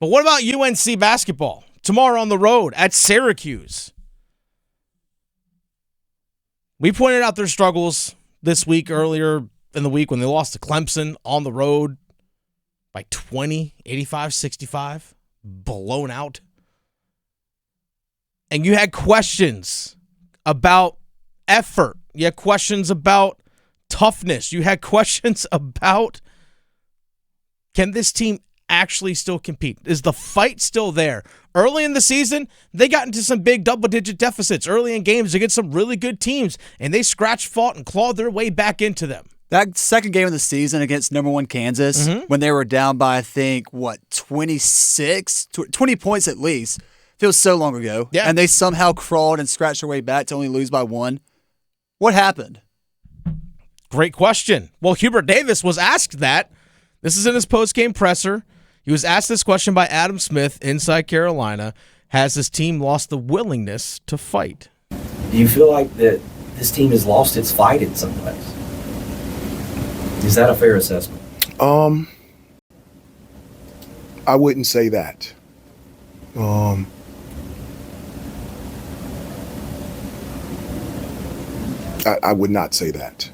But what about UNC basketball? Tomorrow on the road at Syracuse. We pointed out their struggles this week, earlier in the week, when they lost to Clemson on the road by 20, 85-65, blown out. And you had questions about effort. You had questions about toughness. You had questions about, can this team actually still compete? Is the fight still there? Early in the season, they got into some big double-digit deficits early in games against some really good teams, and they scratched, fought, and clawed their way back into them. That second game of the season against number one Kansas, when they were down by, I think, 20 points at least, feels so long ago. Yeah. And they somehow crawled and scratched their way back to only lose by 1. What happened? Great question. Well, Hubert Davis was asked that. This is in his post-game presser. He was asked this question by Adam Smith inside Carolina. Has his team lost the willingness to fight? Do you feel like that this team has lost its fight in some ways? Is that a fair assessment? I wouldn't say that. I would not say that.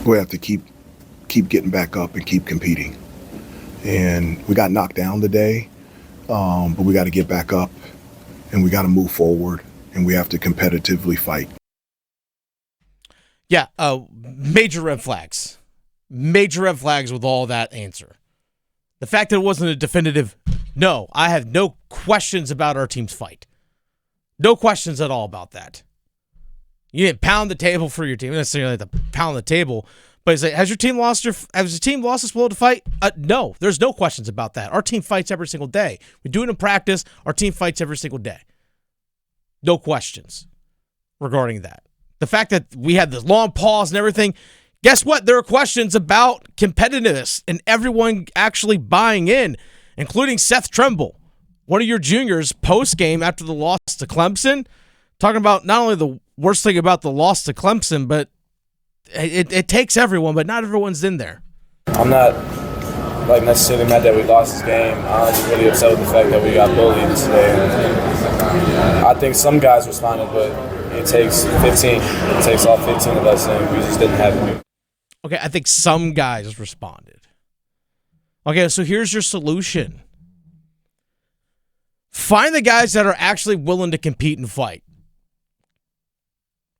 We have to keep getting back up and keep competing. And we got knocked down today, but we got to get back up and we got to move forward and we have to competitively fight. Yeah, major red flags. Major red flags with all that answer. The fact that it wasn't a definitive, no, I have no questions about our team's fight. No questions at all about that. You didn't pound the table for your team. You don't necessarily have to pound the table, but it's like, has the team lost its will to fight? No, there's no questions about that. Our team fights every single day. We do it in practice. Our team fights every single day. No questions regarding that. The fact that we had this long pause and everything, guess what? There are questions about competitiveness and everyone actually buying in, including Seth Trimble, one of your juniors, post-game after the loss to Clemson, talking about not only the worst thing about the loss to Clemson, but it takes everyone, but not everyone's in there. I'm not necessarily mad that we lost this game. I'm just really upset with the fact that we got bullied today. I think some guys responded, but it takes 15. It takes all 15 of us, and we just didn't have it. Okay, I think some guys responded. Okay, so here's your solution. Find the guys that are actually willing to compete and fight.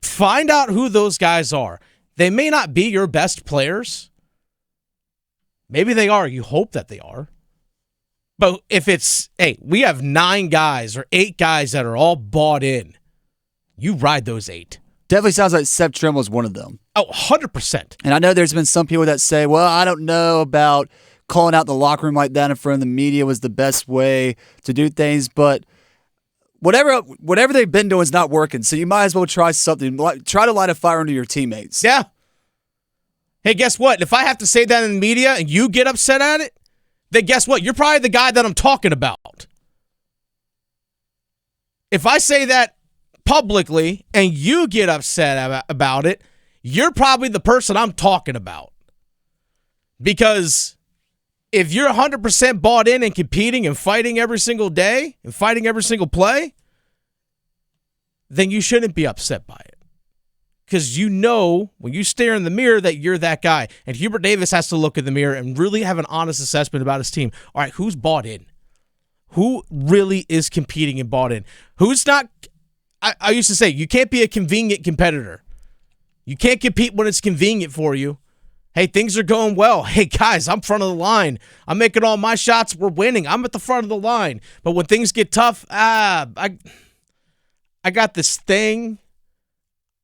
Find out who those guys are. They may not be your best players. Maybe they are. You hope that they are. But if it's, hey, we have 9 guys or 8 guys that are all bought in, you ride those 8. Definitely sounds like Seth Trimble is one of them. Oh, 100%. And I know there's been some people that say, well, I don't know about calling out the locker room like that in front of the media was the best way to do things, but whatever they've been doing is not working, so you might as well try something. Try to light a fire under your teammates. Yeah. Hey, guess what? If I have to say that in the media and you get upset at it, then guess what? You're probably the guy that I'm talking about. If I say that publicly and you get upset about it, you're probably the person I'm talking about. Because if you're 100% bought in and competing and fighting every single day and fighting every single play, then you shouldn't be upset by it. Because you know when you stare in the mirror that you're that guy. And Hubert Davis has to look in the mirror and really have an honest assessment about his team. All right, who's bought in? Who really is competing and bought in? Who's not? I used to say, you can't be a convenient competitor. You can't compete when it's convenient for you. Hey, things are going well. Hey, guys, I'm front of the line. I'm making all my shots. We're winning. I'm at the front of the line. But when things get tough, I got this thing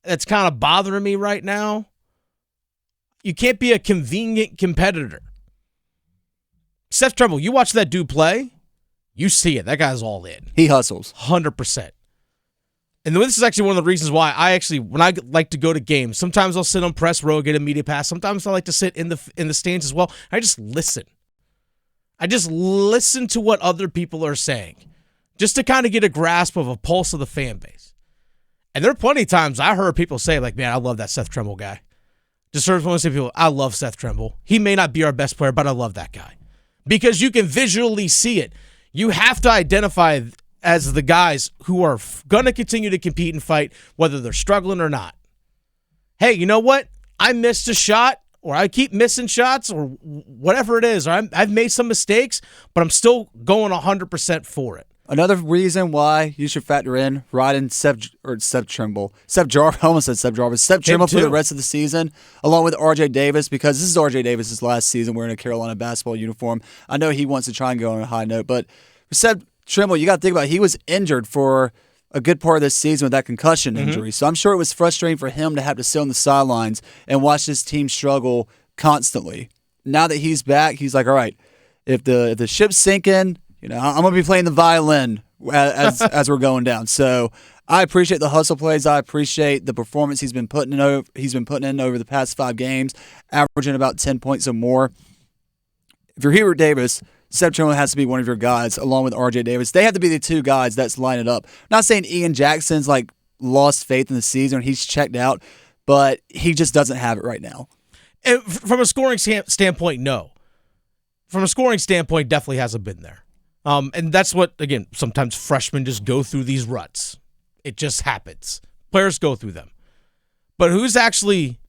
that's kind of bothering me right now. You can't be a convenient competitor. Seth Trimble, you watch that dude play, you see it. That guy's all in. He hustles. 100%. And this is actually one of the reasons why when I like to go to games, sometimes I'll sit on press row, get a media pass. Sometimes I like to sit in the stands as well. I just listen. I just listen to what other people are saying just to kind of get a grasp of a pulse of the fan base. And there are plenty of times I heard people say, like, man, I love that Seth Trimble guy. Just heard one of the people, I love Seth Trimble. He may not be our best player, but I love that guy. Because you can visually see it. You have to identify as the guys who are going to continue to compete and fight, whether they're struggling or not. Hey, you know what? I missed a shot, or I keep missing shots, or whatever it is, or I've made some mistakes, but I'm still going 100% for it. Another reason why you should factor in riding Seth Trimble. Seth Jarvis, I almost said Seth Jarvis. Seth Trimble for the rest of the season, along with RJ Davis, because this is RJ Davis' last season wearing a Carolina basketball uniform. I know he wants to try and go on a high note, but for Seth Trimble, you got to think about it. He was injured for a good part of this season with that concussion injury. So I'm sure it was frustrating for him to have to sit on the sidelines and watch this team struggle constantly. Now that he's back, he's like, all right, if the ship's sinking, I'm going to be playing the violin as we're going down. So I appreciate the hustle plays. I appreciate the performance he's been putting in over the past 5 games, averaging about 10 points or more. If you're Hubert Davis, Seth Trimble has to be one of your guys, along with RJ Davis. They have to be the 2 guys that's line it up. I'm not saying Ian Jackson's like lost faith in the season, he's checked out, but he just doesn't have it right now. And from a scoring standpoint, no. From a scoring standpoint, definitely hasn't been there. And that's what, again, sometimes freshmen just go through these ruts. It just happens. Players go through them. But who's actually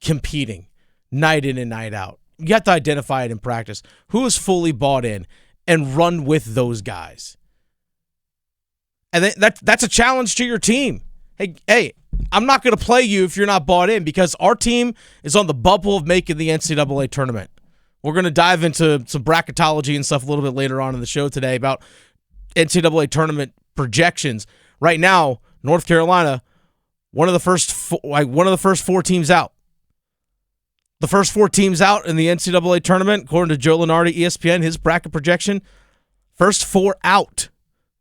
competing night in and night out? You have to identify it in practice. Who is fully bought in and run with those guys? And that's a challenge to your team. Hey, I'm not going to play you if you're not bought in, because our team is on the bubble of making the NCAA tournament. We're going to dive into some bracketology and stuff a little bit later on in the show today about NCAA tournament projections. Right now, North Carolina, one of the first 4 teams out. The first 4 teams out in the NCAA tournament, according to Joe Lunardi, ESPN, his bracket projection, first 4 out: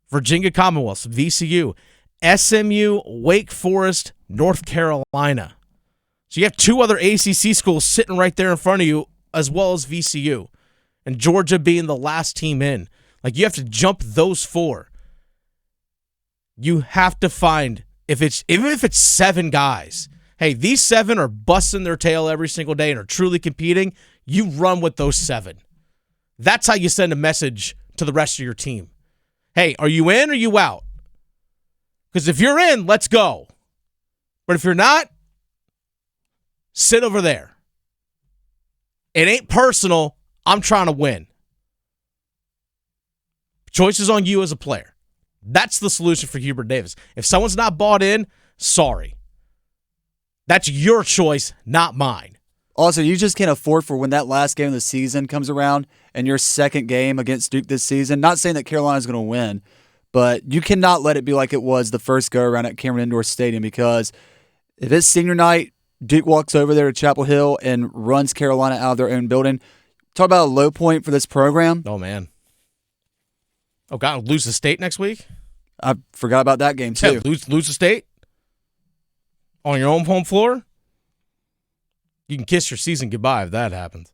Virginia Commonwealth, VCU, SMU, Wake Forest, North Carolina. So you have 2 other ACC schools sitting right there in front of you, as well as VCU, and Georgia being the last team in. Like, you have to jump those 4. You have to find, even if it's 7 guys, hey, these 7 are busting their tail every single day and are truly competing, you run with those 7. That's how you send a message to the rest of your team. Hey, are you in or you out? Because if you're in, let's go. But if you're not, sit over there. It ain't personal. I'm trying to win. Choice is on you as a player. That's the solution for Hubert Davis. If someone's not bought in, sorry. That's your choice, not mine. Also, you just can't afford for when that last game of the season comes around and your second game against Duke this season, not saying that Carolina's going to win, but you cannot let it be like it was the first go-around at Cameron Indoor Stadium, because if it's senior night, Duke walks over there to Chapel Hill and runs Carolina out of their own building. Talk about a low point for this program. Oh, man. Oh, God, lose the state next week? I forgot about that game, too. Yeah, lose the state? On your own home floor? You can kiss your season goodbye if that happens.